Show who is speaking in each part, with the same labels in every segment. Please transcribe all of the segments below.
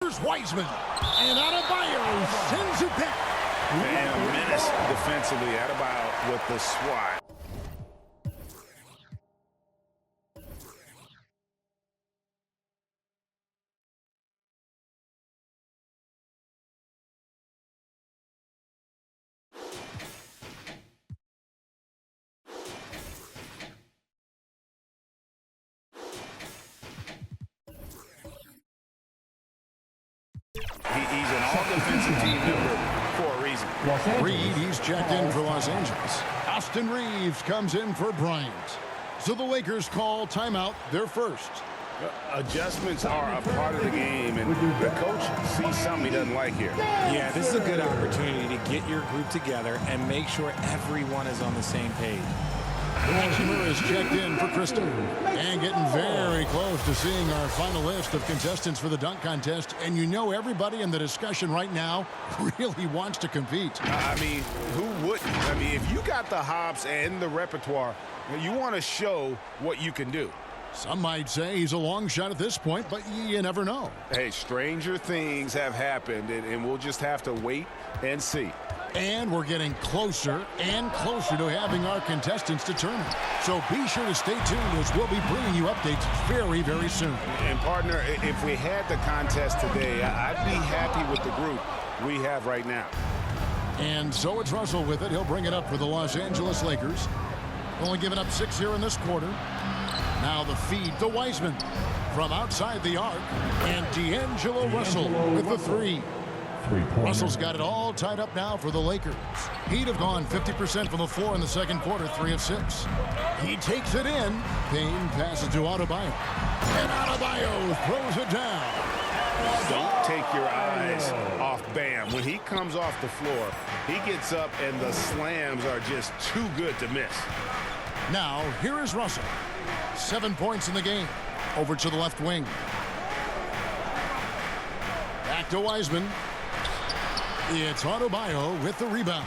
Speaker 1: Here's Wiseman. And Adebayo sends it back.
Speaker 2: And a menace defensively. Adebayo with the swat. He's an all-defensive team member for a reason.
Speaker 1: Reed, he's checked in for Los Angeles. Austin Reeves comes in for Bryant. So the Lakers call timeout, their first.
Speaker 2: Adjustments are a part of the game, and the coach sees something he doesn't like here.
Speaker 3: Yeah, this is a good opportunity to get your group together and make sure everyone is on the same page.
Speaker 1: Hachimura is checked in for Kristen. And getting very close to seeing our final list of contestants for the dunk contest. And you know everybody in the discussion right now really wants to compete.
Speaker 2: I mean, who wouldn't? I mean, if you got the hops and the repertoire, you want to show what you can do.
Speaker 1: Some might say he's a long shot at this point, but you never know.
Speaker 2: Hey, stranger things have happened, and we'll just have to wait and see.
Speaker 1: And we're getting closer and closer to having our contestants determined. So be sure to stay tuned as we'll be bringing you updates very, very soon.
Speaker 2: And partner, if we had the contest today, I'd be happy with the group we have right now.
Speaker 1: And so it's Russell with it. He'll bring it up for the Los Angeles Lakers. Only giving up 6 here in this quarter. Now the feed to Wiseman from outside the arc. And D'Angelo Russell with the three. Russell's got it all tied up now for the Lakers. He'd have gone 50% from the floor in the second quarter, 3 of 6. He takes it in. Payne passes to Adebayo. And Adebayo throws it down.
Speaker 2: Don't take your eyes off Bam. When he comes off the floor, he gets up and the slams are just too good to miss.
Speaker 1: Now, here is Russell. 7 points in the game. Over to the left wing. Back to Wiseman. It's Adebayo with the rebound.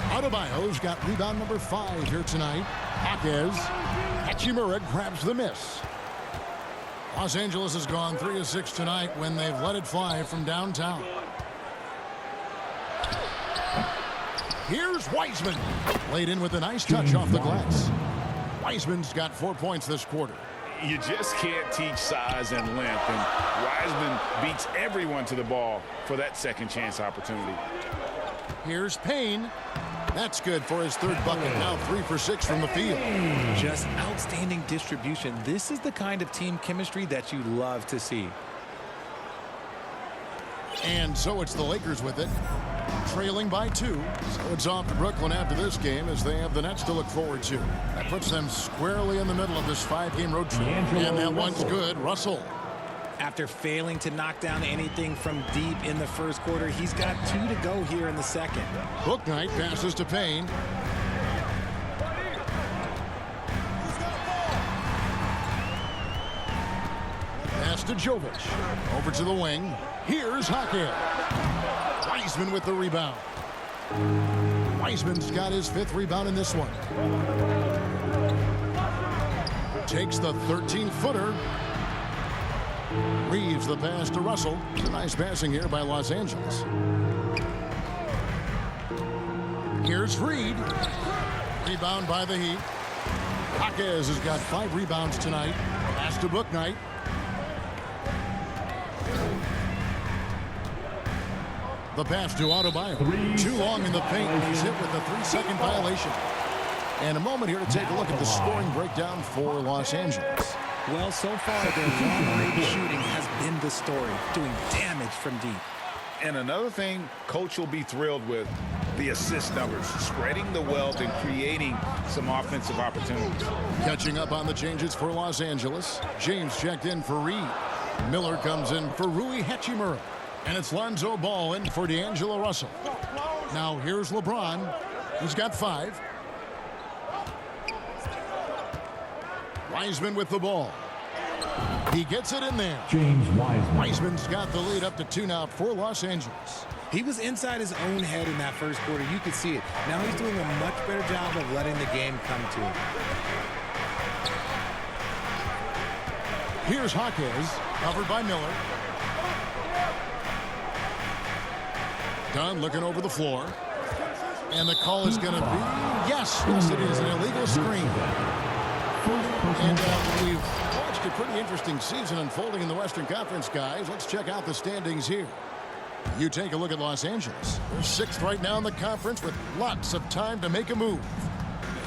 Speaker 1: Adebayo's got rebound number 5 here tonight. Hachimura grabs the miss. Los Angeles has gone 3 of 6 tonight when they've let it fly from downtown. Here's Wiseman. Laid in with a nice touch off the glass. Wiseman's got 4 points this quarter.
Speaker 2: You just can't teach size and length, and Wiseman beats everyone to the ball for that second chance opportunity.
Speaker 1: Here's Payne. That's good for his 3rd bucket. Now 3 for 6 from the field.
Speaker 3: Just outstanding distribution. This is the kind of team chemistry that you love to see.
Speaker 1: And so it's the Lakers with it, trailing by 2. So it's off to Brooklyn after this game as they have the Nets to look forward to. That puts them squarely in the middle of this 5-game road trip. And that one's good. Russell.
Speaker 3: After failing to knock down anything from deep in the first quarter, he's got 2 to go here in the second.
Speaker 1: Bouknight passes to Payne. Pass to Jovic. Over to the wing. Here's Hackett. Wiseman with the rebound. Wiseman's got his 5th rebound in this one. Takes the 13-footer. Reeves the pass to Russell. It's a nice passing here by Los Angeles. Here's Reed. Rebound by the Heat. Jaquez has got 5 rebounds tonight. Pass to Bouknight. The pass to Adebayo. Too long in the paint. He's hit with a 3-second violation. And a moment here to take a look at the scoring breakdown for Los Angeles.
Speaker 3: Well, so far, their long-range shooting has been the story, doing damage from deep.
Speaker 2: And another thing coach will be thrilled with, the assist numbers, spreading the wealth and creating some offensive opportunities.
Speaker 1: Catching up on the changes for Los Angeles. James checked in for Reed. Miller comes in for Rui Hachimura. And it's Lonzo Ball in for D'Angelo Russell. Now here's LeBron. He's got 5. Wiseman with the ball. He gets it in there.
Speaker 4: James Wiseman.
Speaker 1: Wiseman's got the lead up to 2 now for Los Angeles.
Speaker 3: He was inside his own head in that first quarter. You could see it. Now he's doing a much better job of letting the game come to him.
Speaker 1: Here's Jaquez, covered by Miller. Dunn looking over the floor. And the call is going to be, yes, it is an illegal screen. And we've watched a pretty interesting season unfolding in the Western Conference, guys. Let's check out the standings here. You take a look at Los Angeles. They're 6th right now in the conference with lots of time to make a move.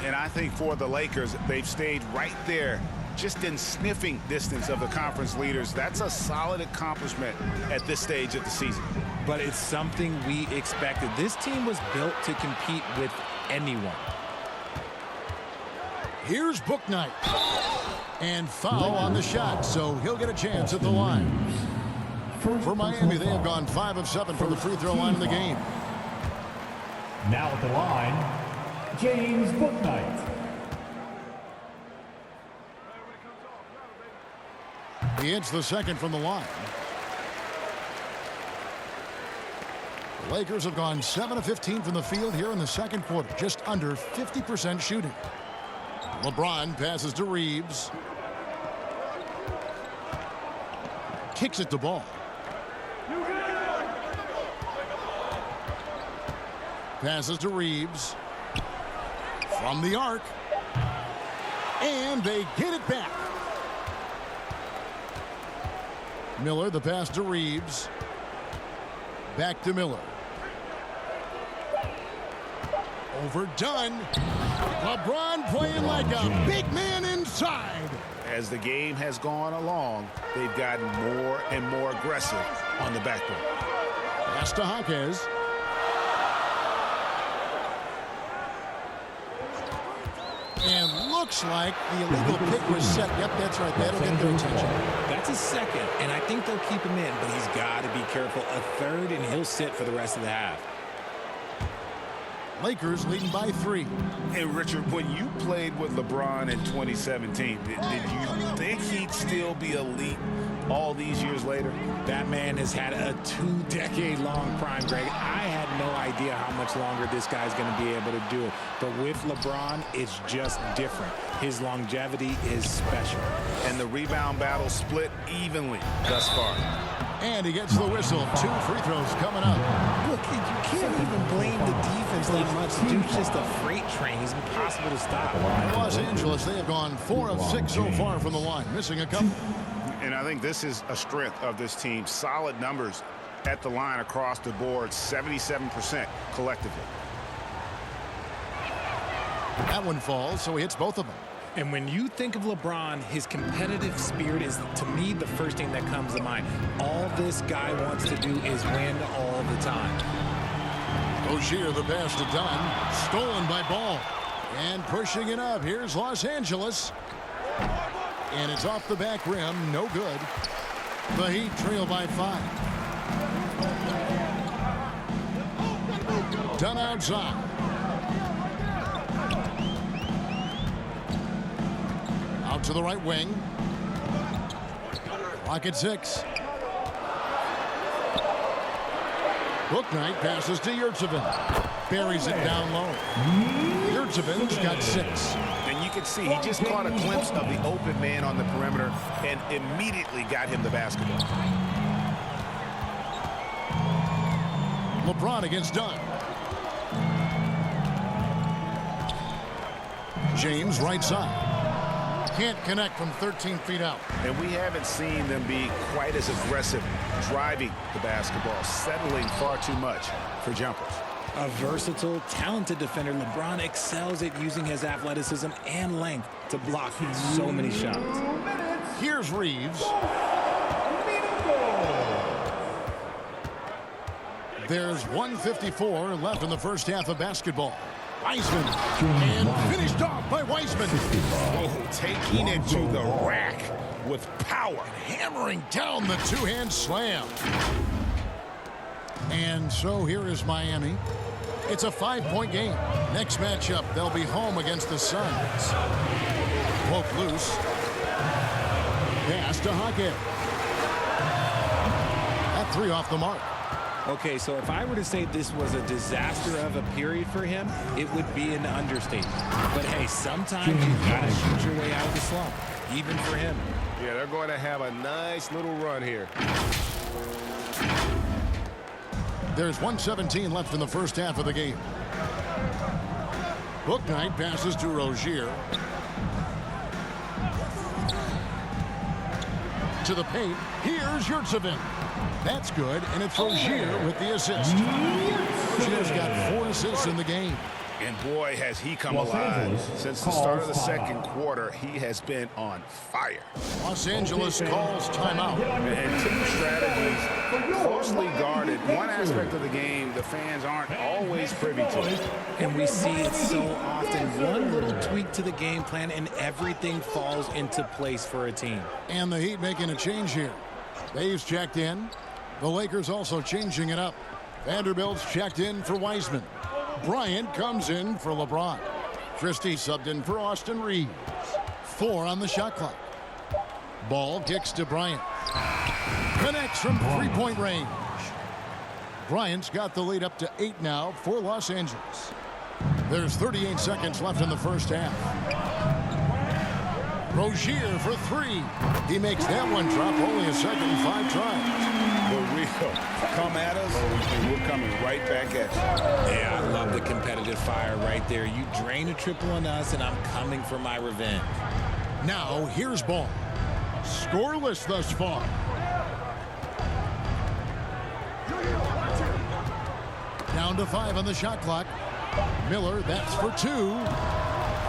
Speaker 2: And I think for the Lakers, they've stayed right there, just in sniffing distance of the conference leaders. That's a solid accomplishment at this stage of the season.
Speaker 3: But it's something we expected. This team was built to compete with anyone.
Speaker 1: Here's Bouknight. And foul on the shot, so he'll get a chance at the line. For Miami, they have gone 5 of 7 from the free throw line in the game.
Speaker 4: Now at the line, James Bouknight.
Speaker 1: He hits the second from the line. The Lakers have gone 7 of 15 from the field here in the second quarter, just under 50% shooting. LeBron passes to Reeves. Kicks it to Ball. Passes to Reeves. From the arc. And they get it back. Miller, the pass to Reeves. Back to Miller. Over Dunn. LeBron playing like a big man inside.
Speaker 2: As the game has gone along, they've gotten more and more aggressive on the backboard.
Speaker 1: Pass to Jaquez. And looks like the illegal pick was set. Yep, that's right. That'll get their attention.
Speaker 3: That's a second, and I think they'll keep him in, but he's got to be careful. A third, and he'll sit for the rest of the half.
Speaker 1: Lakers leading by 3.
Speaker 2: Hey, Richard, when you played with LeBron in 2017, did you think he'd still be elite all these years later?
Speaker 3: That man has had a 2-decade-long prime, Greg. I had no idea how much longer this guy's going to be able to do it. But with LeBron, it's just different. His longevity is special.
Speaker 2: And the rebound battle split evenly thus far.
Speaker 1: And he gets the whistle. 2 free throws coming up.
Speaker 3: Look, you can't even blame the defense that much. Dude's just a freight train. He's impossible to stop.
Speaker 1: In Los Angeles, they have gone 4 of 6 so far from the line, missing a couple.
Speaker 2: And I think this is a strength of this team. Solid numbers at the line across the board, 77% collectively.
Speaker 1: That one falls, so he hits both of them.
Speaker 3: And when you think of LeBron, his competitive spirit is, to me, the first thing that comes to mind. All this guy wants to do is win all the time.
Speaker 1: Rozier, the pass to Dunn. Stolen by Ball. And pushing it up. Here's Los Angeles. And it's off the back rim. No good. The Heat trail by 5. Dunn outside. Out to the right wing. Clock at 6. Bouknight passes to Yurtseven. Buries it down low. Yurtseven's got 6.
Speaker 2: And you can see he just caught a glimpse of the open man on the perimeter and immediately got him the basketball.
Speaker 1: LeBron against Dunn. James right side. Can't connect from 13 feet out.
Speaker 2: And we haven't seen them be quite as aggressive driving the basketball, settling far too much for jumpers.
Speaker 3: A versatile, talented defender, LeBron excels at using his athleticism and length to block so many shots.
Speaker 1: Here's Reeves. There's 1:54 left in the first half of basketball. Wiseman, and finished off by Wiseman.
Speaker 2: Oh, taking it to the rack with power.
Speaker 1: Hammering down the two-hand slam. And so here is Miami. It's a 5-point game. Next matchup, they'll be home against the Suns. Poke loose. Pass to Jaquez. That 3 off the mark.
Speaker 3: Okay, so if I were to say this was a disaster of a period for him, it would be an understatement. But hey, sometimes you've got to shoot your way out of the slump, even for him.
Speaker 2: Yeah, they're going to have a nice little run here.
Speaker 1: There's 1:17 left in the first half of the game. Bouknight passes to Rozier. To the paint. Here's Yurtseven. That's good, and it's Rozier with the assist. Rozier's got 4 assists in the game.
Speaker 2: And boy, has he come
Speaker 4: Los
Speaker 2: alive.
Speaker 4: Angeles
Speaker 2: Since the start of the
Speaker 4: calls
Speaker 2: second
Speaker 4: timeout.
Speaker 2: quarter, he has been on fire.
Speaker 1: Los Angeles calls timeout.
Speaker 2: And team strategies closely guarded. One aspect of the game the fans aren't always privy to.
Speaker 3: And we see it so often. One little tweak to the game plan and everything falls into place for a team.
Speaker 1: And the Heat making a change here. Dave's checked in. The Lakers also changing it up. Vanderbilt's checked in for Wiseman. Bryant comes in for LeBron. Christie subbed in for Austin Reeves. 4 on the shot clock. Ball kicks to Bryant. Connects from three-point range. Bryant's got the lead up to 8 now for Los Angeles. There's 38 seconds left in the first half. Rozier for 3. He makes that one drop. Only a second and 5 tries.
Speaker 2: For real. Come at us, and we're coming right back at you.
Speaker 3: Yeah, I love the competitive fire right there. You drain a triple on us, and I'm coming for my revenge.
Speaker 1: Now here's Ball. Scoreless thus far. Down to 5 on the shot clock. Miller, that's for 2.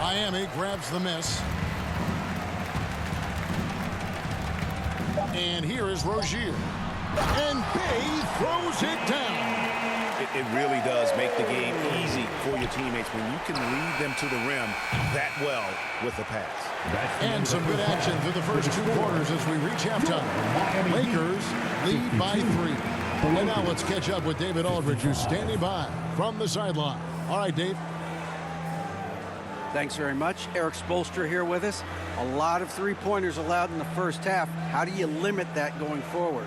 Speaker 1: Miami grabs the miss. And here is Rozier. And Bay throws it down.
Speaker 2: It really does make the game easy for your teammates when you can lead them to the rim that well with the pass.
Speaker 1: And some good action through the first 2 quarters as we reach halftime. Lakers lead by 3. And now let's catch up with David Aldridge, who's standing by from the sideline. All right, Dave.
Speaker 5: Thanks very much. Eric Spoelstra here with us. A lot of three-pointers allowed in the first half. How do you limit that going forward?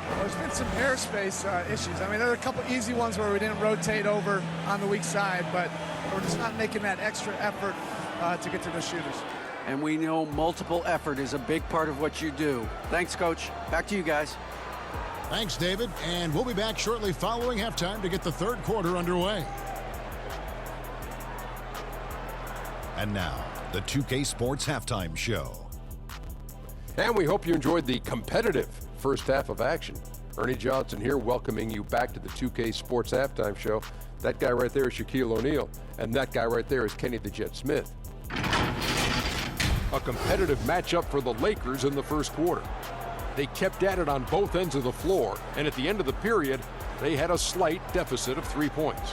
Speaker 6: Well, there's been some airspace issues. I mean, there are a couple easy ones where we didn't rotate over on the weak side, but we're just not making that extra effort to get to the shooters.
Speaker 5: And we know multiple effort is a big part of what you do. Thanks, Coach. Back to you guys.
Speaker 1: Thanks, David. And we'll be back shortly following halftime to get the third quarter underway.
Speaker 7: And now, the 2K Sports Halftime Show.
Speaker 8: And we hope you enjoyed the competitive first half of action. Ernie Johnson here, welcoming you back to the 2K Sports Halftime Show. That guy right there is Shaquille O'Neal, and that guy right there is Kenny the Jet Smith. A competitive matchup for the Lakers in the first quarter. They kept at it on both ends of the floor, and at the end of the period, they had a slight deficit of 3 points.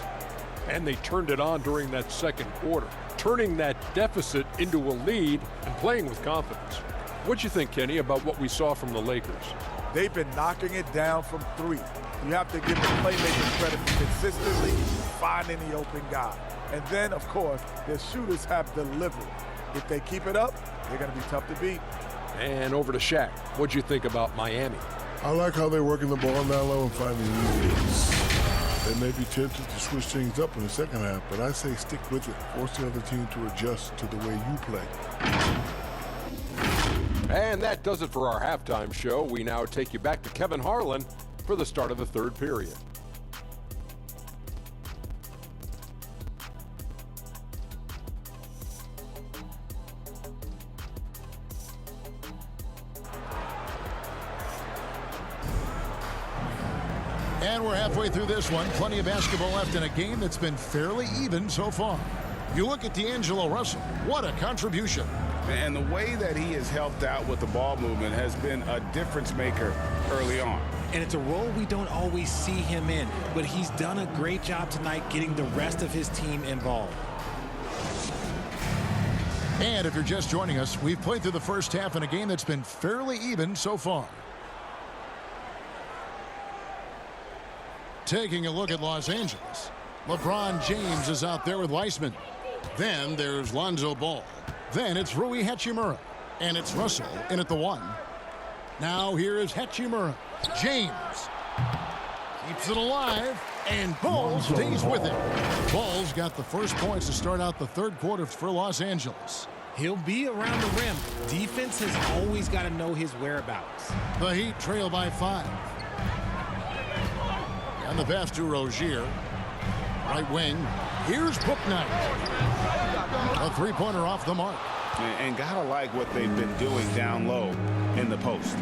Speaker 8: And they turned it on during that second quarter, turning that deficit into a lead and playing with confidence. What'd you think, Kenny, about what we saw from the Lakers?
Speaker 9: They've been knocking it down from 3. You have to give the playmakers credit for consistently finding the open guy. And then, of course, their shooters have delivered. If they keep it up, they're going to be tough to beat.
Speaker 8: And over to Shaq. What'd you think about Miami?
Speaker 10: I like how they're working the ball down low and finding easy hits. They may be tempted to switch things up in the second half, but I say stick with it. Force the other team to adjust to the way you play.
Speaker 8: And that does it for our halftime show. We now take you back to Kevin Harlan for the start of the third period.
Speaker 1: And we're halfway through this one. Plenty of basketball left in a game that's been fairly even so far. You look at D'Angelo Russell. What a contribution.
Speaker 2: And the way that he has helped out with the ball movement has been a difference maker early on.
Speaker 3: And it's a role we don't always see him in, but he's done a great job tonight getting the rest of his team involved.
Speaker 1: And if you're just joining us, we've played through the first half in a game that's been fairly even so far. Taking a look at Los Angeles. LeBron James is out there with Weissman. Then there's Lonzo Ball. Then it's Rui Hachimura. And it's Russell in at the 1. Now here is Hachimura. James keeps it alive. And Ball stays with it. Ball's got the first points to start out the third quarter for Los Angeles.
Speaker 3: He'll be around the rim. Defense has always got to know his whereabouts.
Speaker 1: The Heat trail by 5. And the pass to Rozier. Right wing. Here's Bouknight. A three-pointer off the mark.
Speaker 2: And gotta like what they've been doing down low in the post.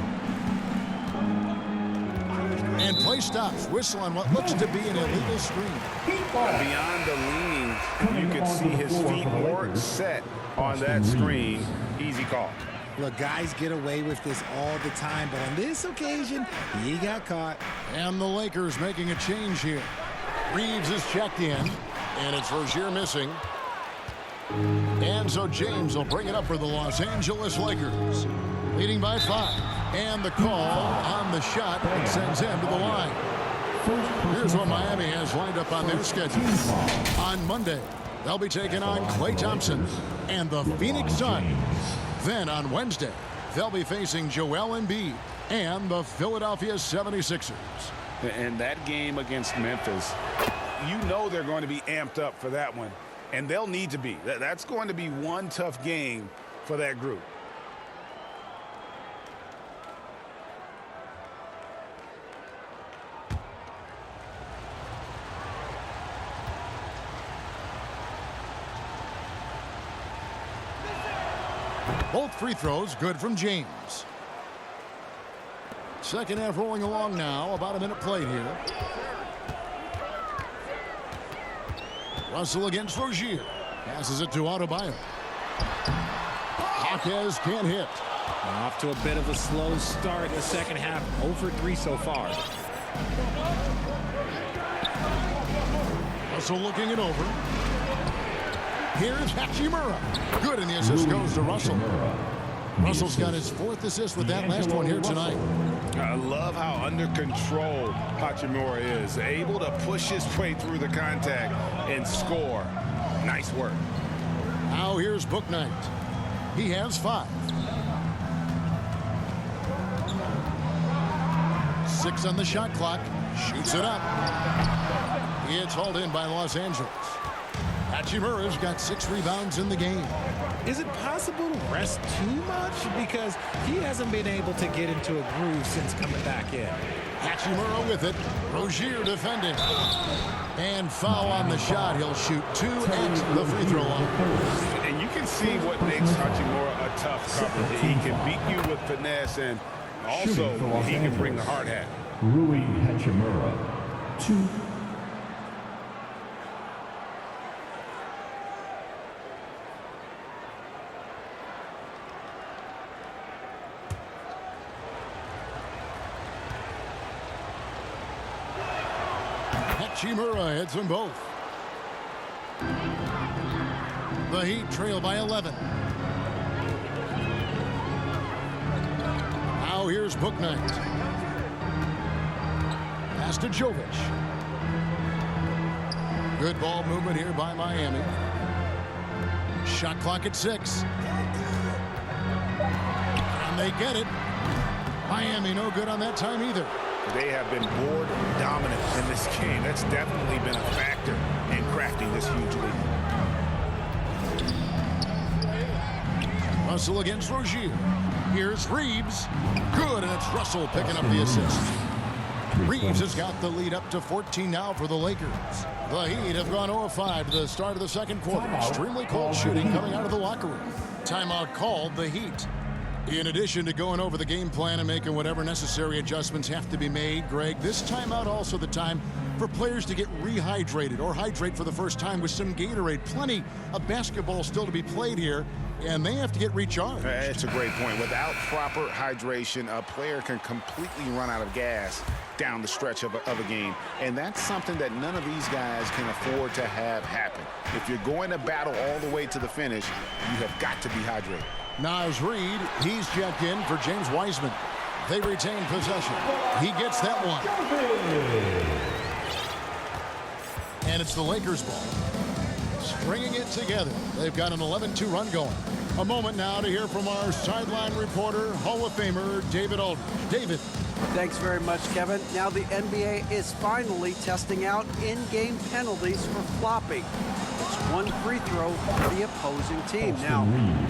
Speaker 1: And play stops. Whistle on what looks to be an illegal screen.
Speaker 2: Beyond the lean, you can see his feet more set on that screen. Easy call.
Speaker 3: Look, guys get away with this all the time, but on this occasion, he got caught.
Speaker 1: And the Lakers making a change here. Reeves is checked in, and it's Rozier missing. And so James will bring it up for the Los Angeles Lakers. Leading by 5. And the call on the shot that sends him to the line. Here's what Miami has lined up on their schedule. On Monday, they'll be taking on Klay Thompson and the Phoenix Suns. Then on Wednesday, they'll be facing Joel Embiid and the Philadelphia 76ers.
Speaker 2: And that game against Memphis, you know they're going to be amped up for that one. And they'll need to be. That's going to be one tough game for that group.
Speaker 1: Both free throws good from James. Second half rolling along now. About a minute played here. Russell against Rozier. Passes it to Adebayo. Jaquez can't hit.
Speaker 3: Off to a bit of a slow start in the second half. 0 for 3 so far.
Speaker 1: Russell looking it over. Here's Hachimura. Good, and the assist goes to Russell. Russell's got his 4th assist with that last one here tonight.
Speaker 2: I love how under control Hachimura is. Able to push his way through the contact and score. Nice work.
Speaker 1: Now here's Bouknight. He has 5. 6 on the shot clock. Shoots it up. It's hauled in by Los Angeles. Hachimura's got 6 rebounds in the game.
Speaker 3: Is it possible to rest too much? Because he hasn't been able to get into a groove since coming back in.
Speaker 1: Hachimura with it. Rozier defending. And foul on the shot. He'll shoot 2 at the free throw line.
Speaker 2: And you can see what makes Hachimura a tough cover. He can beat you with finesse, and also he can bring the hard hat.
Speaker 4: Rui Hachimura, 2.
Speaker 1: Hachimura hits them both. The Heat trail by 11. Now here's Bouknight. Pass to Jovic. Good ball movement here by Miami. Shot clock at 6. And they get it. Miami no good on that time either.
Speaker 2: They have been board dominant in this game. That's definitely been a factor in crafting this huge lead.
Speaker 1: Russell against Rozier. Here's Reeves. Good, and it's Russell picking up the assist. Reeves has got the lead up to 14 now for the Lakers. The Heat have gone 0-5 to the start of the second quarter. Extremely cold shooting coming out of the locker room. Timeout called the Heat. In addition to going over the game plan and making whatever necessary adjustments have to be made, Greg, this timeout also the time for players to get rehydrated or hydrate for the first time with some Gatorade. Plenty of basketball still to be played here, and they have to get recharged.
Speaker 2: That's a great point. Without proper hydration, a player can completely run out of gas down the stretch of a game, and that's something that none of these guys can afford to have happen. If you're going to battle all the way to the finish, you have got to be hydrated.
Speaker 1: Naz Reid, he's checked in for James Wiseman. They retain possession. He gets that one. And it's the Lakers ball. Stringing it together. They've got an 11-2 run going. A moment now to hear from our sideline reporter, Hall of Famer David Aldridge. David.
Speaker 5: Thanks very much, Kevin. Now the NBA is finally testing out in-game penalties for flopping. It's 1 free throw for the opposing team. Now,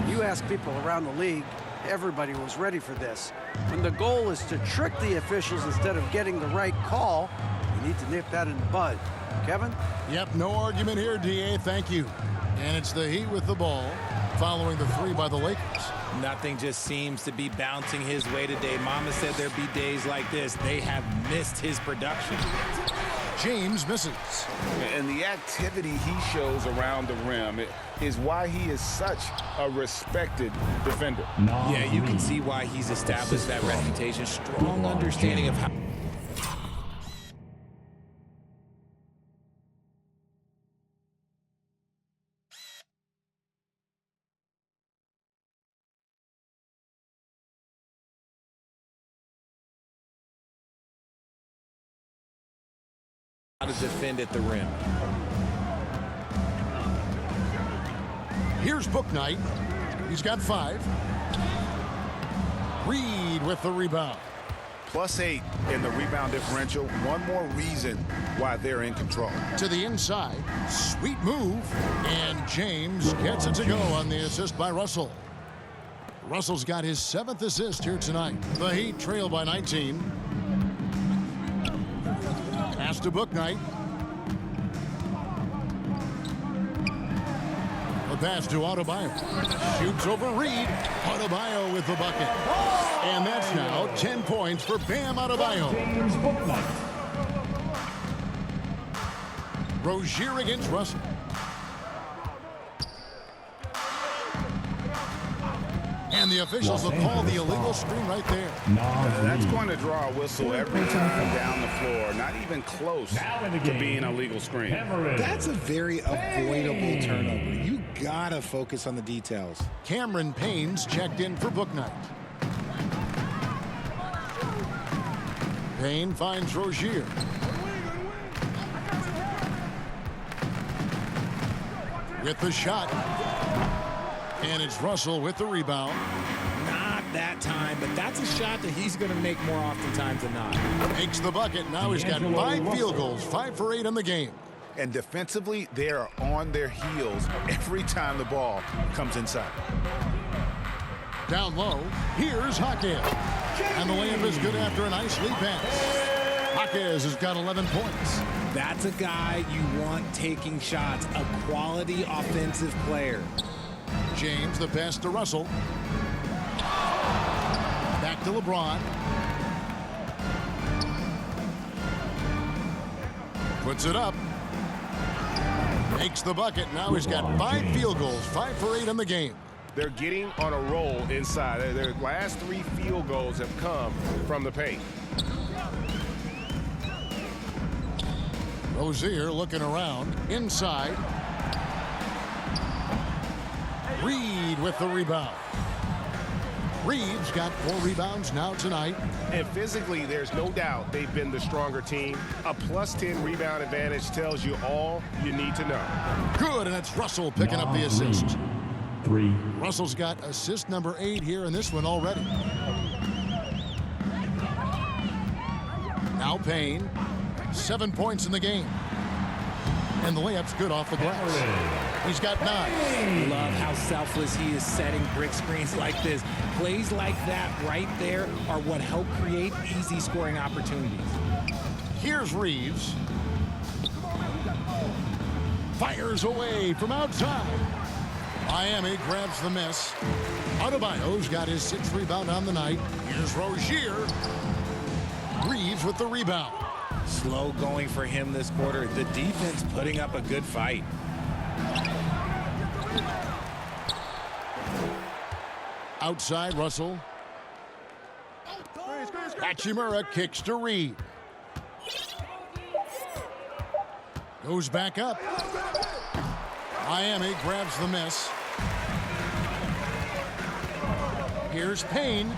Speaker 5: you ask people around the league, everybody was ready for this. When the goal is to trick the officials instead of getting the right call, you need to nip that in the bud. Kevin?
Speaker 1: Yep, no argument here, D.A. Thank you. And it's the Heat with the ball, following the three by the Lakers.
Speaker 3: Nothing just seems to be bouncing his way today. Mama said there'd be days like this. They have missed his production.
Speaker 1: James misses.
Speaker 2: And the activity he shows around the rim is why he is such a respected defender.
Speaker 3: Yeah, you can see why he's established that reputation. Strong understanding of how... how to defend at the rim.
Speaker 1: Here's Bouknight. He's got 5. Reed with the rebound.
Speaker 2: +8 in the rebound differential. One more reason why they're in control.
Speaker 1: To the inside. Sweet move. And James gets it to go on the assist by Russell. Russell's got his 7th assist here tonight. The Heat trail by 19. Pass to Bouknight. The pass to Adebayo. Shoots over Reed. Adebayo with the bucket. And that's now 10 points for Bam Adebayo. Rozier against Russell. And the officials will call the illegal screen right there.
Speaker 2: That's going to draw a whistle every time down the floor. Not even close to being a legal screen.
Speaker 3: That's a very avoidable turnover. You gotta focus on the details.
Speaker 1: Cameron Payne's checked in for Bouknight. Payne finds Rozier. With the shot. And it's Russell with the rebound.
Speaker 3: Not that time, but that's a shot that he's going to make more oftentimes than not.
Speaker 1: Makes the bucket. Now he's got 5 field goals, 5 for 8 in the game.
Speaker 2: And defensively, they are on their heels every time the ball comes inside.
Speaker 1: Down low, here's Jaquez. And the layup is good after a nice lead pass. Jaquez has got 11 points.
Speaker 3: That's a guy you want taking shots, a quality offensive player.
Speaker 1: James, the pass to Russell. Back to LeBron. Puts it up. Makes the bucket. Now he's got 5 field goals, 5 for 8 in the game.
Speaker 11: They're getting on a roll inside. Their last 3 field goals have come from the paint.
Speaker 1: Rozier looking around. Inside. Reed with the rebound. Reed's got 4 rebounds now tonight.
Speaker 11: And physically, there's no doubt they've been the stronger team. A +10 rebound advantage tells you all you need to know.
Speaker 1: Good, and it's Russell picking up the assist.
Speaker 4: 3.
Speaker 1: Russell's got assist number 8 here in this one already. Now Payne, 7 points in the game. And the layup's good off the glass. He's got 9.
Speaker 3: Love how selfless he is setting brick screens like this. Plays like that right there are what help create easy scoring opportunities.
Speaker 1: Here's Reeves. Fires away from outside. Miami grabs the miss. Adebayo's got his 6th rebound on the night. Here's Rozier. Reeves with the rebound.
Speaker 3: Slow going for him this quarter. The defense putting up a good fight.
Speaker 1: Outside, Russell. Hachimura kicks to Reed. Goes back up. Miami grabs the miss. Here's Payne.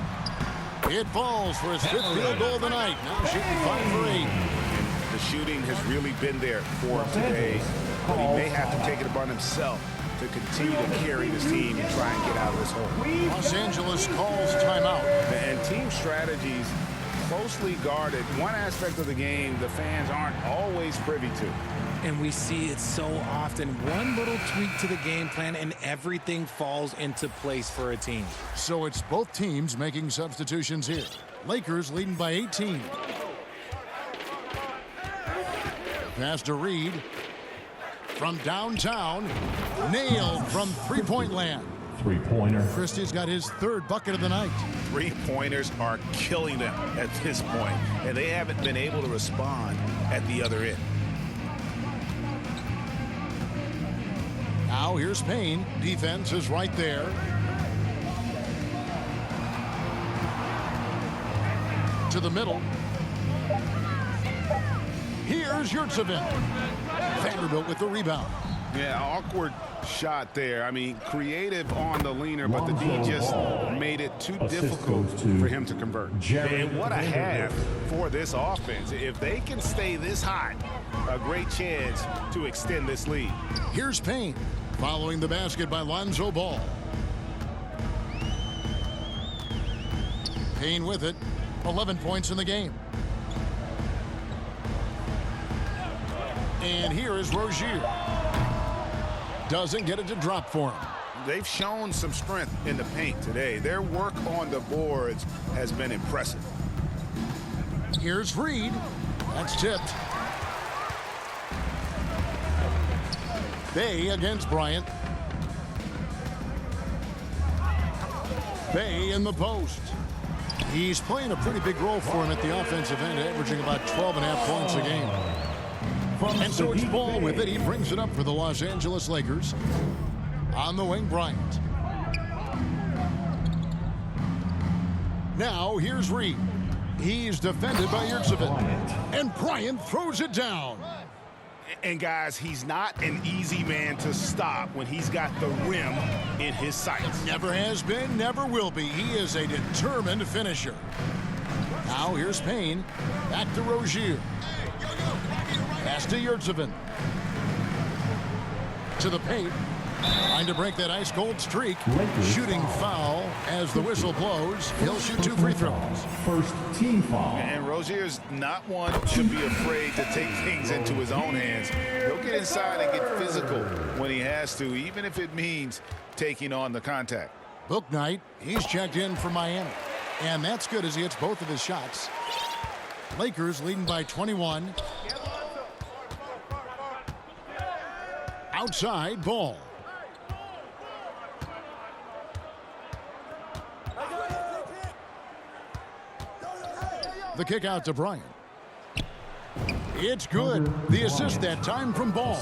Speaker 1: It falls for his 5th field goal of the night. Now shooting 5 for 8.
Speaker 2: The shooting has really been there for him today, but he may have to take it upon himself to continue to carry this team and try and get out of this hole.
Speaker 1: Los Angeles calls timeout.
Speaker 2: And team strategies closely guarded. One aspect of the game the fans aren't always privy to.
Speaker 3: And we see it so often. One little tweak to the game plan and everything falls into place for a team.
Speaker 1: So it's both teams making substitutions here. Lakers leading by 18. Pass to Reed. From downtown. Nailed from three-point land.
Speaker 4: Three-pointer.
Speaker 1: Christie's got his third bucket of the night.
Speaker 2: Three-pointers are killing them at this point, and they haven't been able to respond at the other end.
Speaker 1: Now here's Payne. Defense is right there. To the middle. Here's Yurtseven. Vanderbilt with the rebound.
Speaker 2: Yeah, awkward shot there. I mean, creative on the leaner, but the D just made it too difficult for him to convert. And what a half for this offense. If they can stay this hot, a great chance to extend this lead.
Speaker 1: Here's Payne. Following the basket by Lonzo Ball. Payne with it. 11 points in the game. And here is Rozier. Doesn't get it to drop for him.
Speaker 2: They've shown some strength in the paint today. Their work on the boards has been impressive.
Speaker 1: Here's Reed. That's tipped. Bay against Bryant. Bay in the post. He's playing a pretty big role for him at the offensive end, averaging about 12.5 points a game. And so it's Ball with it. He brings it up for the Los Angeles Lakers. On the wing, Bryant. Now here's Reed. He's defended by Yurtseven. And Bryant throws it down.
Speaker 2: And guys, he's not an easy man to stop when he's got the rim in his sights.
Speaker 1: Never has been, never will be. He is a determined finisher. Now here's Payne. Back to Rozier. Pass to Yurtseven. To the paint. Trying to break that ice-cold streak. Shooting foul as the whistle blows. He'll shoot 2 free throws.
Speaker 4: First team foul.
Speaker 2: And Rozier's not one to be afraid to take things into his own hands. He'll get inside and get physical when he has to, even if it means taking on the contact.
Speaker 1: Bouknight, he's checked in for Miami. And that's good as he hits both of his shots. Lakers leading by 21. Outside, Ball. The kick out to Bryant. It's good. The assist that time from Ball.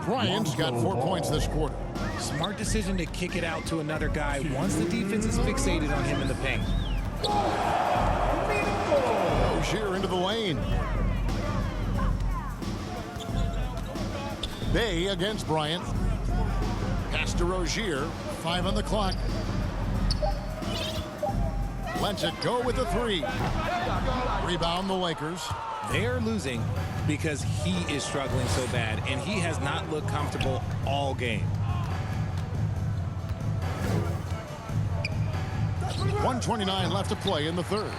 Speaker 1: Bryant's got 4 points this quarter.
Speaker 3: Smart decision to kick it out to another guy once the defense is fixated on him in the paint.
Speaker 1: Rozier into the lane. Bay against Bryant. Pass to Rozier. 5 on the clock. Lets it go with the 3. Rebound the Lakers.
Speaker 3: They are losing because he is struggling so bad, and he has not looked comfortable all game.
Speaker 1: 1:29 left to play in the third.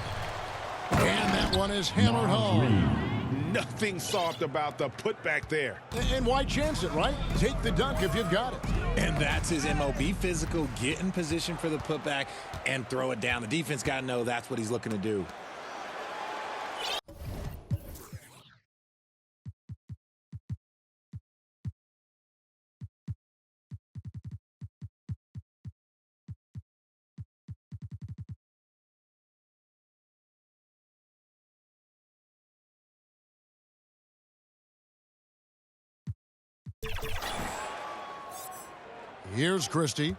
Speaker 1: And that one is hammered home.
Speaker 2: Nothing soft about the putback there.
Speaker 1: And why chance it, right? Take the dunk if you've got it.
Speaker 3: And that's his MO. Be physical, get in position for the putback, and throw it down. The defense got to know that's what he's looking to do.
Speaker 1: Here's Christie.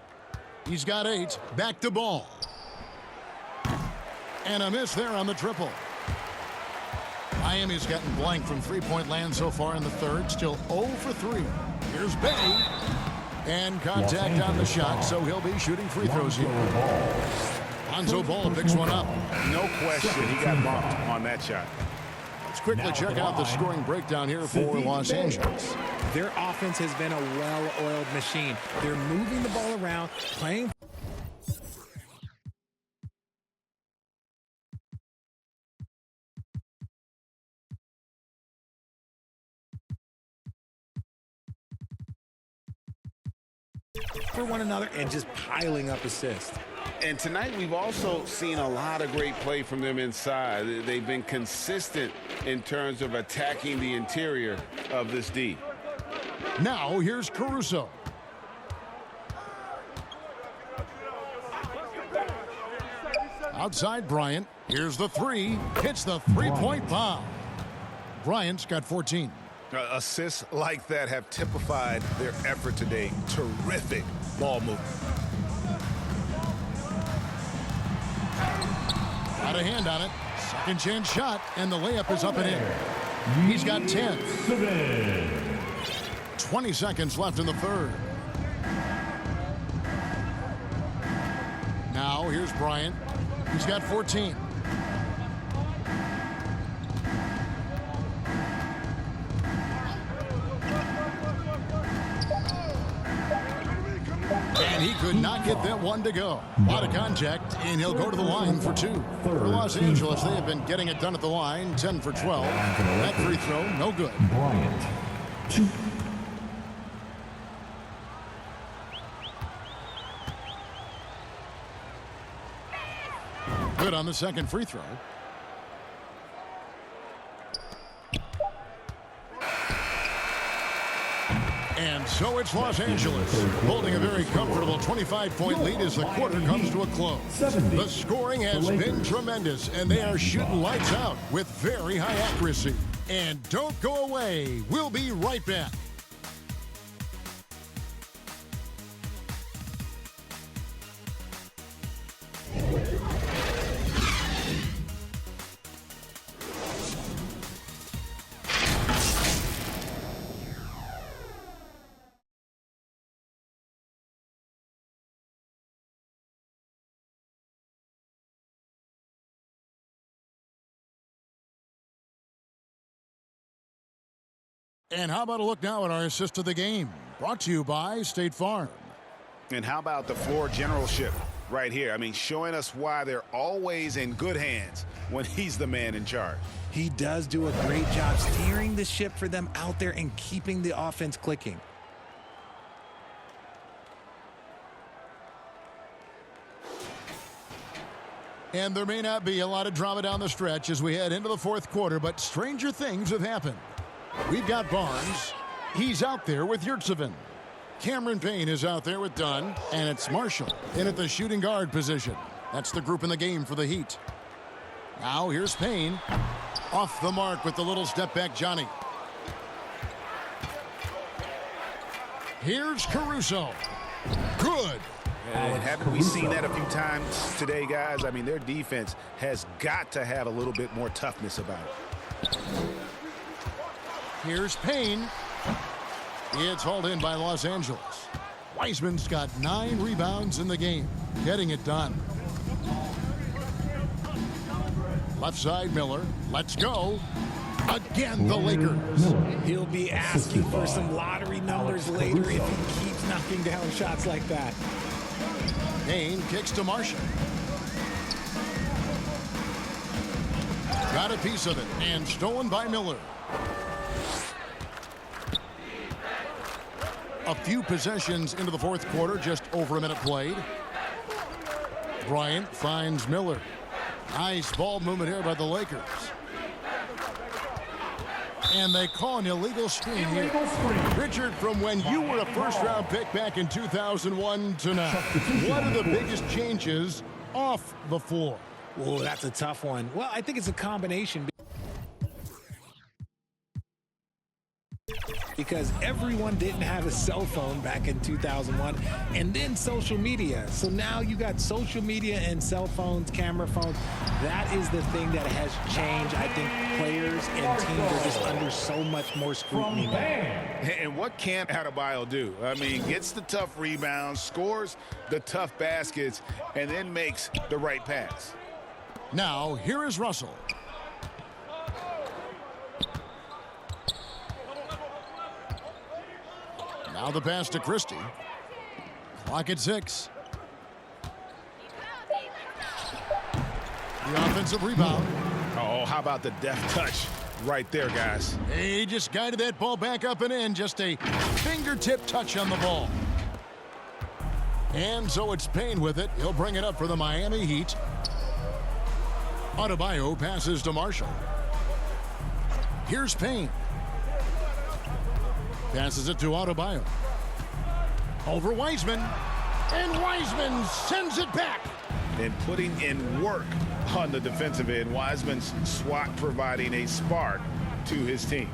Speaker 1: He's got 8. Back to Ball. And a miss there on the triple. Miami's gotten blank from three-point land so far in the third. Still 0 for 3. Here's Bay. And contact on the shot, so he'll be shooting free throws here. Lonzo Ball picks one up.
Speaker 2: No question, he got bumped on that shot.
Speaker 1: Let's quickly check out the scoring breakdown here for Los Angeles.
Speaker 3: Their offense has been a well-oiled machine. They're moving the ball around, playing. For one another and just piling up assists.
Speaker 2: And tonight we've also seen a lot of great play from them inside. They've been consistent in terms of attacking the interior of this D.
Speaker 1: Now here's Caruso. Outside Bryant. Here's the three. Hits the three-point bomb. Bryant's got 14.
Speaker 2: Assists like that have typified their effort today. Terrific ball movement.
Speaker 1: Got a hand on it. Second chance shot, and the layup is up and in. He's got 10. 20 seconds left in the third. Now here's Bryant. He's got 14. And he could not get that one to go. A lot of contact, and he'll go to the line for two. For Los Angeles, they have been getting it done at the line, 10 for 12. That free throw, no good.
Speaker 4: Bryant, 2.
Speaker 1: Good on the second free throw. And so it's Los Angeles, holding a very comfortable 25-point lead as the quarter comes to a close. The scoring has been tremendous, and they are shooting lights out with very high accuracy. And don't go away. We'll be right back. And how about a look now at our assist of the game? Brought to you by State Farm.
Speaker 2: And how about the floor generalship right here? I mean, showing us why they're always in good hands when he's the man in charge.
Speaker 3: He does do a great job steering the ship for them out there and keeping the offense clicking.
Speaker 1: And there may not be a lot of drama down the stretch as we head into the fourth quarter, but stranger things have happened. We've got Barnes. He's out there with Yurtseven. Cameron Payne is out there with Dunn. And it's Marshall in at the shooting guard position. That's the group in the game for the Heat. Now here's Payne. Off the mark with the little step back Johnny. Here's Caruso. Good.
Speaker 2: And haven't we seen that a few times today, guys? I mean, their defense has got to have a little bit more toughness about it.
Speaker 1: Here's Payne. It's hauled in by Los Angeles. Wiseman's got 9 rebounds in the game, getting it done. Left side, Miller. Let's go. Again, the Lakers.
Speaker 3: He'll be asking for some lottery numbers later if he keeps knocking down shots like that.
Speaker 1: Payne kicks to Marshall. Got a piece of it, and stolen by Miller. A few possessions into the fourth quarter, just over a minute played. Bryant finds Miller. Nice ball movement here by the Lakers. And they call an illegal screen here. Richard, from when you were a first-round pick back in 2001 to now, what are the biggest changes off the floor?
Speaker 3: Oh, that's a tough one. Well, I think it's a combination. Because everyone didn't have a cell phone back in 2001, and then social media. So now you got social media and cell phones, camera phones. That is the thing that has changed. I think players and teams are just under so much more scrutiny now.
Speaker 2: And what can't Adebayo do? I mean, gets the tough rebounds, scores the tough baskets, and then makes the right pass.
Speaker 1: Now, here is Russell. Now the pass to Christie. Clock at 6. The offensive rebound.
Speaker 2: Oh, how about the deft touch right there, guys?
Speaker 1: He just guided that ball back up and in. Just a fingertip touch on the ball. And so it's Payne with it. He'll bring it up for the Miami Heat. Adebayo passes to Marshall. Here's Payne. Passes it to Adebayo. Over Wiseman. And Wiseman sends it back.
Speaker 2: And putting in work on the defensive end. Wiseman's swat providing a spark to his team.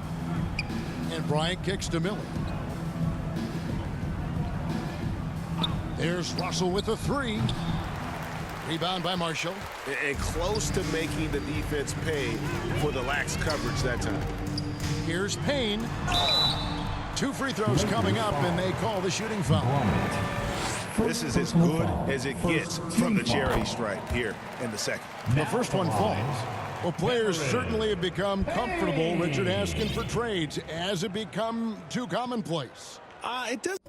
Speaker 1: And Bryant kicks to Miller. There's Russell with the three. Rebound by Marshall.
Speaker 2: And close to making the defense pay for the lax coverage that time.
Speaker 1: Here's Payne. 2 free throws coming up, and they call the shooting foul.
Speaker 2: This is as good as it gets from the charity stripe here in the second.
Speaker 1: The first one falls. Well, players certainly have become comfortable, Richard, asking for trades. Has it become too commonplace?
Speaker 3: It does.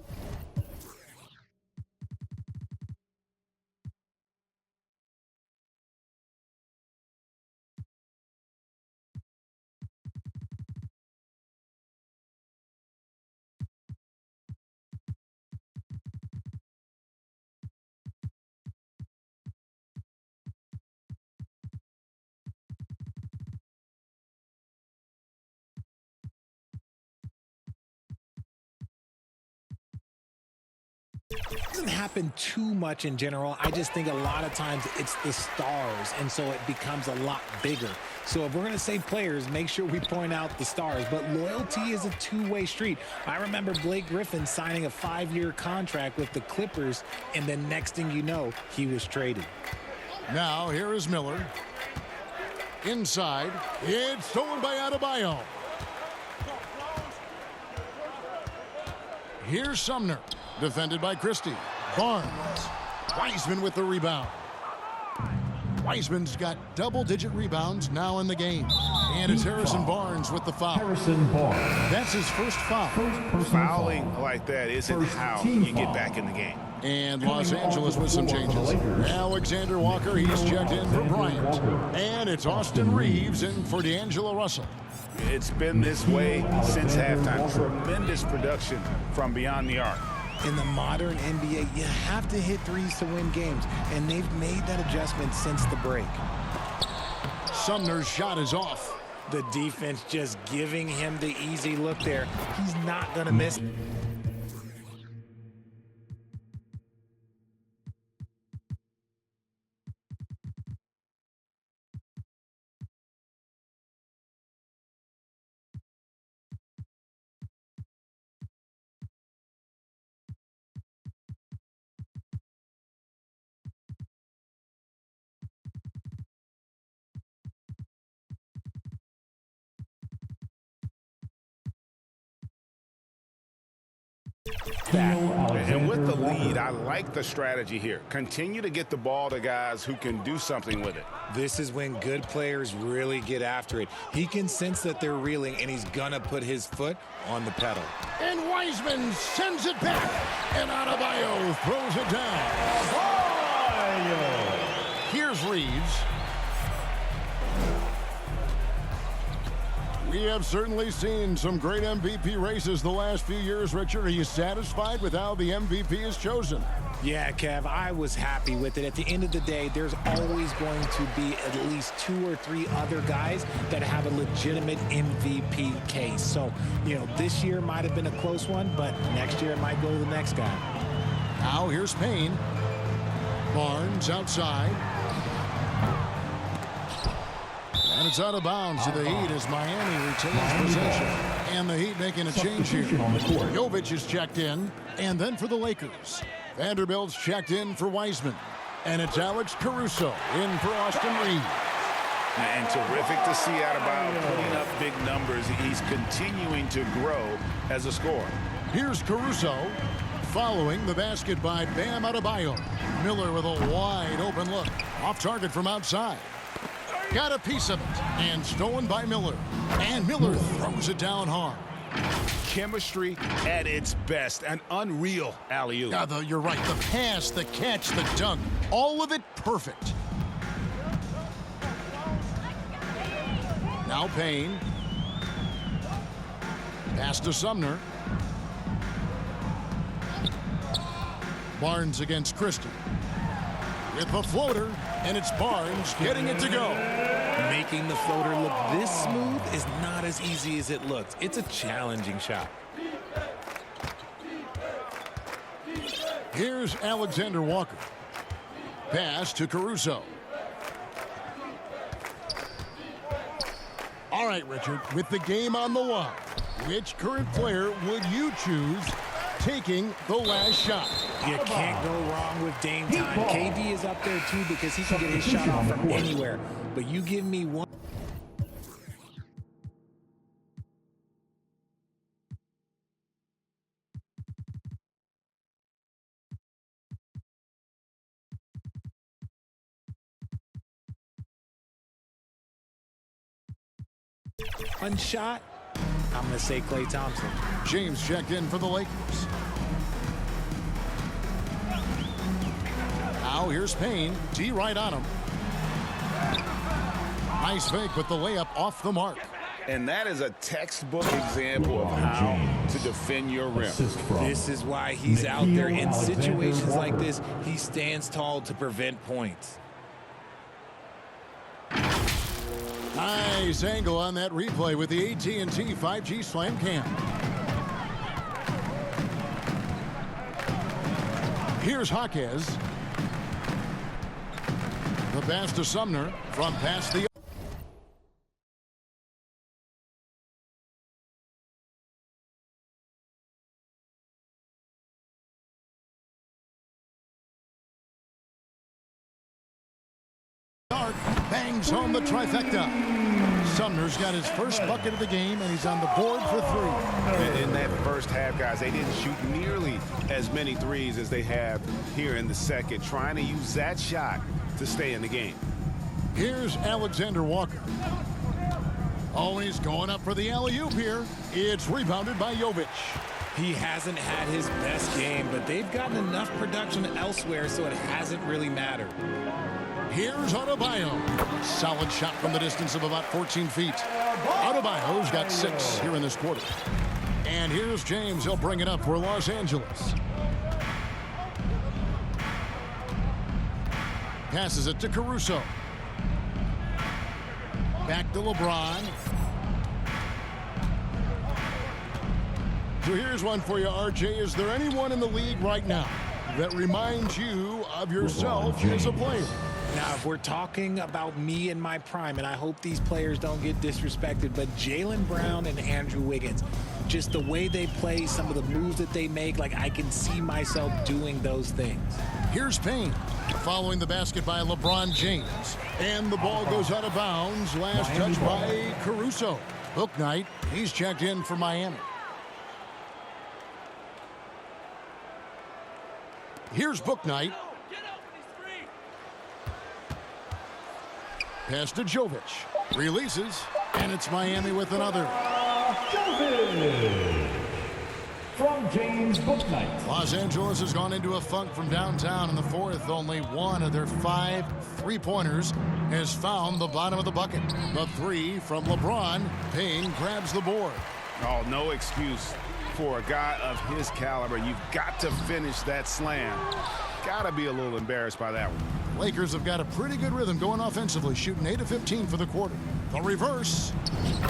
Speaker 3: It doesn't happen too much in general. I just think a lot of times it's the stars, and so it becomes a lot bigger. So if we're going to say players, make sure we point out the stars. But loyalty is a two-way street. I remember Blake Griffin signing a 5-year contract with the Clippers, and then next thing you know, he was traded.
Speaker 1: Now here is Miller. Inside. It's stolen by Adebayo. Here's Sumner. Defended by Christie. Barnes. Wiseman with the rebound. Wiseman's got double-digit rebounds now in the game. And it's Harrison Barnes with the foul.
Speaker 4: Harrison Barnes.
Speaker 1: That's his first foul.
Speaker 2: Fouling like that isn't how you get back in the game.
Speaker 1: And Los Angeles with some changes. Alexander Walker, he's checked in for Bryant. And it's Austin Reeves in for D'Angelo Russell.
Speaker 2: It's been this way since halftime. Tremendous production from beyond the arc.
Speaker 3: In the modern NBA, you have to hit threes to win games, and they've made that adjustment since the break.
Speaker 1: Sumner's shot is off.
Speaker 3: The defense just giving him the easy look there. He's not going to miss.
Speaker 2: And with the lead, I like the strategy here. Continue to get the ball to guys who can do something with it.
Speaker 3: This is when good players really get after it. He can sense that they're reeling, and he's going to put his foot on the pedal.
Speaker 1: And Wiseman sends it back. And Adebayo throws it down. Here's Reeves. We have certainly seen some great MVP races the last few years, Richard. Are you satisfied with how the MVP is chosen?
Speaker 3: Yeah, Kev, I was happy with it. At the end of the day, there's always going to be at least 2 or 3 other guys that have a legitimate MVP case. So, you know, this year might have been a close one, but next year it might go to the next guy.
Speaker 1: Now here's Payne. Barnes outside. And it's out of bounds to the Heat as Miami retains possession. And the Heat making a change here. Jovic is checked in. And then for the Lakers, Vanderbilt's checked in for Wiseman. And it's Alex Caruso in for Austin Reeves.
Speaker 2: And terrific to see Adebayo putting up big numbers. He's continuing to grow as a scorer.
Speaker 1: Here's Caruso following the basket by Bam Adebayo. Miller with a wide open look. Off target from outside. Got a piece of it, and stolen by Miller. And Miller throws it down hard.
Speaker 2: Chemistry at its best. An unreal alley-oop.
Speaker 1: Yeah, you're right. The pass, the catch, the dunk. All of it perfect. Now Payne. Pass to Sumner. Barnes against Christie. With the floater, and it's Barnes getting it to go.
Speaker 3: Making the floater look this smooth is not as easy as it looks. It's a challenging shot.
Speaker 1: Here's Alexander Walker. Pass to Caruso. All right, Richard, with the game on the line, which current player would you choose taking the last shot?
Speaker 3: You can't go wrong with Dame time. KD is up there too because he can get his shot off from anywhere. But you give me one. One shot, I'm going to say Klay Thompson.
Speaker 1: James checked in for the Lakers. Now here's Payne. D right on him. Nice fake with the layup off the mark.
Speaker 2: And that is a textbook example of how to defend your rim.
Speaker 3: This is why he's out there in situations like this. He stands tall to prevent points.
Speaker 1: Nice angle on that replay with the AT&T 5G Slam Cam. Here's Jaquez. The pass to Sumner from past the arc. Bangs home the trifecta. Sumner's got his first bucket of the game, and he's on the board for three.
Speaker 2: In that first half, guys, they didn't shoot nearly as many threes as they have here in the second, trying to use that shot to stay in the game.
Speaker 1: Here's Alexander Walker. Always going up for the alley-oop here. It's rebounded by Jovic.
Speaker 3: He hasn't had his best game, but they've gotten enough production elsewhere, so it hasn't really mattered.
Speaker 1: Here's Adebayo. Solid shot from the distance of about 14 feet. Adebayo's got 6 here in this quarter. And here's James. He'll bring it up for Los Angeles. Passes it to Caruso. Back to LeBron. So here's one for you, RJ. Is there anyone in the league right now that reminds you of yourself as a player?
Speaker 3: Now, if we're talking about me in my prime, and I hope these players don't get disrespected, but Jaylen Brown and Andrew Wiggins, just the way they play, some of the moves that they make, like I can see myself doing those things.
Speaker 1: Here's Payne following the basket by LeBron James. And the ball goes out of bounds. Last touch by Caruso. Bouknight, he's checked in for Miami. Here's Bouknight. Pass to Jovic. Releases. And it's Miami with another.
Speaker 4: From James Bouknight.
Speaker 1: Los Angeles has gone into a funk from downtown in the fourth. Only one of their 5 3-pointers has found the bottom of the bucket. The 3 from LeBron. Payne grabs the board.
Speaker 2: Oh, no excuse for a guy of his caliber. You've got to finish that slam. Got to be a little embarrassed by that one.
Speaker 1: Lakers have got a pretty good rhythm going offensively, shooting 8 of 15 for the quarter. The reverse.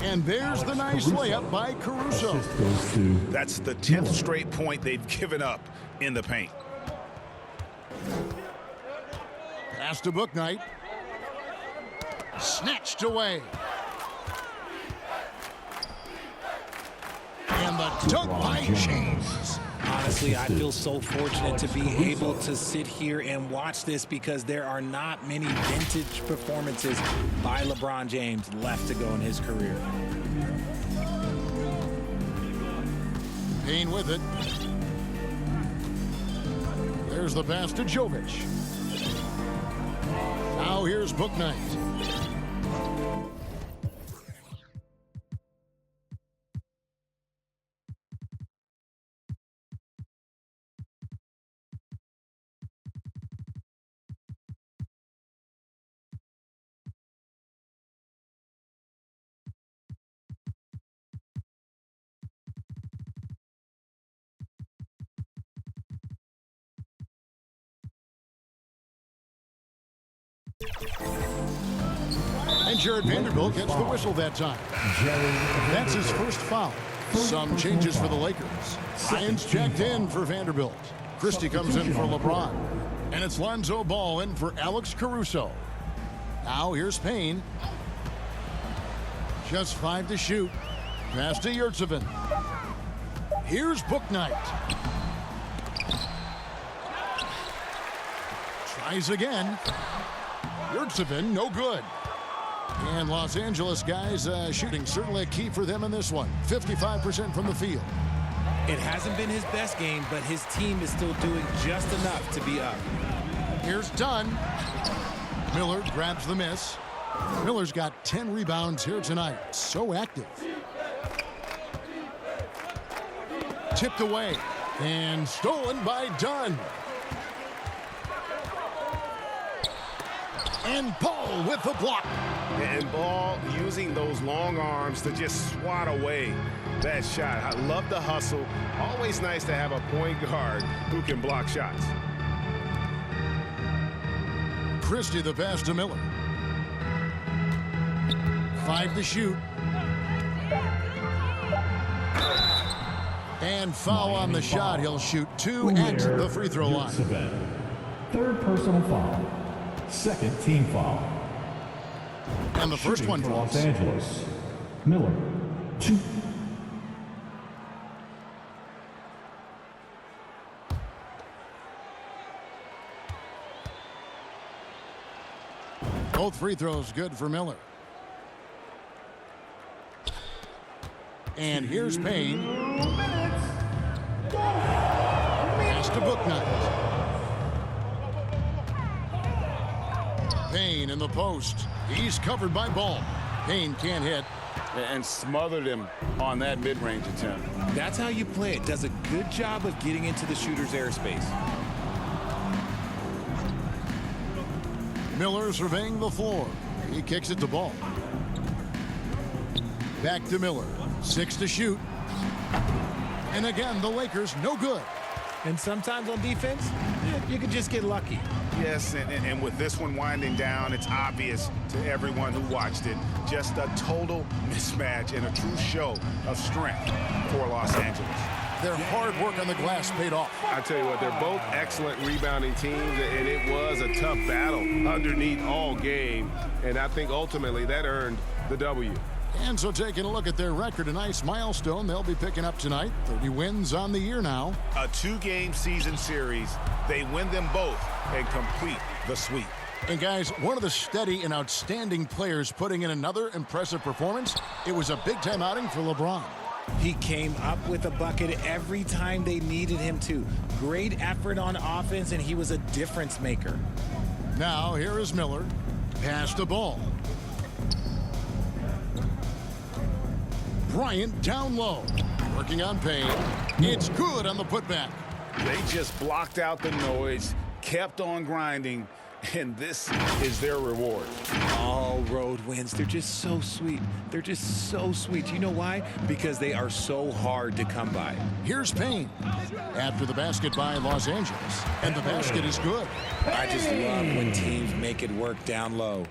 Speaker 1: And there's the nice layup by Caruso.
Speaker 2: That's the 10th straight point they've given up in the paint.
Speaker 1: Pass to Bouknight. Snatched away. And the dunk by James.
Speaker 3: Honestly, I feel so fortunate to be able to sit here and watch this because there are not many vintage performances by LeBron James left to go in his career.
Speaker 1: Payne with it. There's the pass to Jovic. Now here's Bouknight. And Jared Vanderbilt gets the whistle that time. That's his first foul. Some changes for the Lakers. Ryan's checked in for Vanderbilt. Christie comes in for LeBron. And it's Lonzo Ball in for Alex Caruso. Now here's Payne. Just 5 to shoot. Pass to Yurtseven. Here's Bouknight. Tries again. Yurtseven, no good. And Los Angeles guys shooting certainly a key for them in this one. 55% from the field.
Speaker 3: It hasn't been his best game, but his team is still doing just enough to be up.
Speaker 1: Here's Dunn. Miller grabs the miss. Miller's got 10 rebounds here tonight. So active. Tipped away and stolen by Dunn. And Paul with the block.
Speaker 11: And Ball using those long arms to just swat away that shot. I love the hustle. Always nice to have a point guard who can block shots.
Speaker 1: Christie the pass to Miller. 5 to shoot. And foul on the shot. He'll shoot 2 at the free throw line.
Speaker 4: Third personal foul. Second team foul.
Speaker 1: And the first one
Speaker 4: for Los
Speaker 1: falls.
Speaker 4: Angeles. Miller, 2.
Speaker 1: Both free throws good for Miller. And here's Payne. Pass to Bouknight. Payne in the post. He's covered by Ball. Payne can't hit.
Speaker 2: And smothered him on that mid-range attempt.
Speaker 3: That's how you play it. Does a good job of getting into the shooter's airspace.
Speaker 1: Miller surveying the floor. He kicks it to Ball. Back to Miller. 6 to shoot. And again, the Lakers no good.
Speaker 3: And sometimes on defense, you can just get lucky.
Speaker 2: Yes, and with this one winding down, it's obvious to everyone who watched it. Just a total mismatch and a true show of strength for Los Angeles.
Speaker 1: Their hard work on the glass paid off.
Speaker 11: I tell you what, they're both excellent rebounding teams, and it was a tough battle underneath all game. And I think ultimately that earned the W.
Speaker 1: And so taking a look at their record, a nice milestone they'll be picking up tonight. 30 wins on the year now.
Speaker 2: A 2-game season series. They win them both and complete the sweep.
Speaker 1: And guys, one of the steady and outstanding players putting in another impressive performance. It was a big-time outing for LeBron.
Speaker 3: He came up with a bucket every time they needed him to. Great effort on offense, and he was a difference maker.
Speaker 1: Now, here is Miller. Pass the ball. Bryant down low. Working on Payne. It's good on the putback.
Speaker 2: They just blocked out the noise, kept on grinding, and this is their reward.
Speaker 3: All road wins. They're just so sweet. They're just so sweet. You know why? Because they are so hard to come by.
Speaker 1: Here's Payne. After the basket by Los Angeles. And the basket is good.
Speaker 3: I just love when teams make it work down low.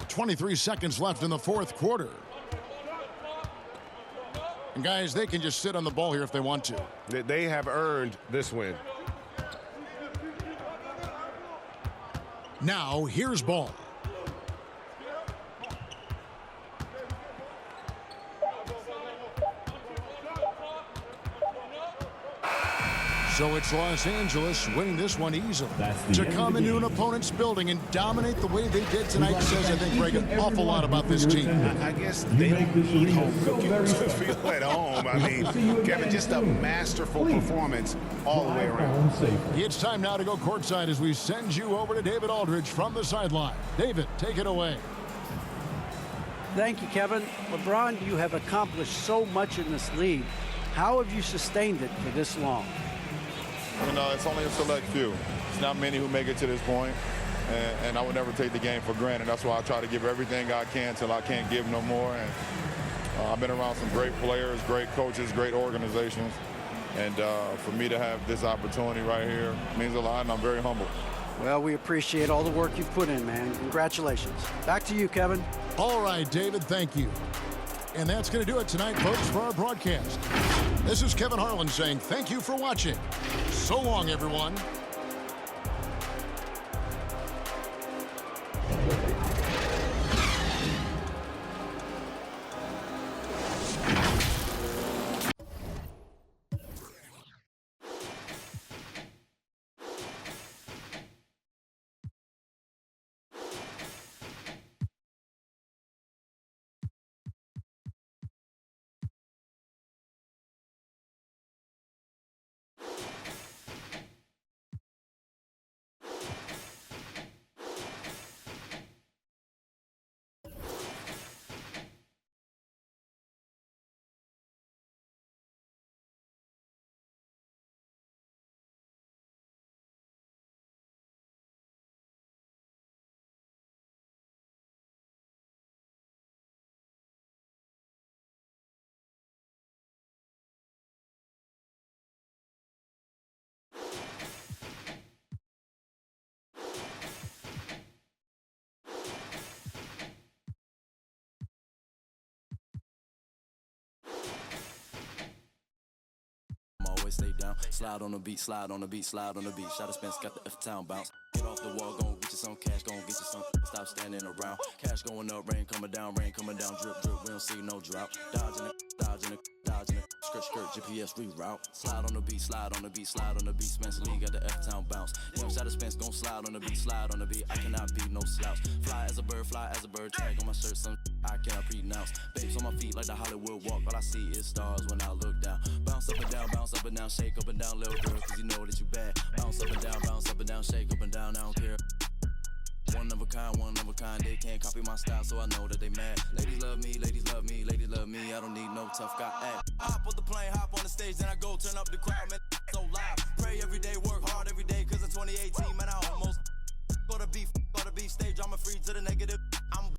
Speaker 1: 23 seconds left in the fourth quarter. And guys, they can just sit on the ball here if they want to.
Speaker 11: They have earned this win.
Speaker 1: Now, here's Ball. So it's Los Angeles winning this one easily. To come into an opponent's building and dominate the way they did tonight says, I think, Greg, an awful lot about this team.
Speaker 2: I guess they don't need home cooking to feel at home. I mean, Kevin, just a masterful performance all the way around.
Speaker 1: It's time now to go courtside as we send you over to David Aldridge from the sideline. David, take it away.
Speaker 5: Thank you, Kevin. LeBron, you have accomplished so much in this league. How have you sustained it for this long?
Speaker 12: You know, it's only a select few. It's not many who make it to this point, and I would never take the game for granted. That's why I try to give everything I can till I can't give no more. And I've been around some great players, great coaches, great organizations, and for me to have this opportunity right here means a lot, and I'm very humble.
Speaker 5: Well, we appreciate all the work you've put in, man. Congratulations. Back to you, Kevin.
Speaker 1: All right, David, thank you. And that's going to do it tonight, folks, for our broadcast. This is Kevin Harlan saying thank you for watching. So long, everyone.
Speaker 13: Always stay down, slide on the beat, slide on the beat, slide on the beat. Shot of Spence got the F-Town bounce. Get off the wall, gon' get you some cash, gon' get you some. Stop standing around. Cash going up, rain coming down, drip, drip. We don't see no drought. Dodging it, dodging it, dodging it. Skirt, skirt, GPS reroute. Slide on the beat, slide on the beat, slide on the beat. Spence Lee got the F-Town bounce. Young Shot of Spence gon' slide on the beat, slide on the beat. I cannot be no slouch. Fly as a bird, tag on my shirt, some I cannot pronounce. Babes on my feet like the Hollywood walk. All I see is stars when I look down. Bounce up and down, shake up and down, little girl, cause you know that you bad. Bounce up and down, shake up and down, I don't care. One of a kind, they can't copy my style, so I know that they mad. Ladies love me, ladies love me, ladies love me, I don't need no tough guy act. Hop on the plane, hop on the stage, then I go turn up the crowd, man, so loud. Pray every day, work hard every day,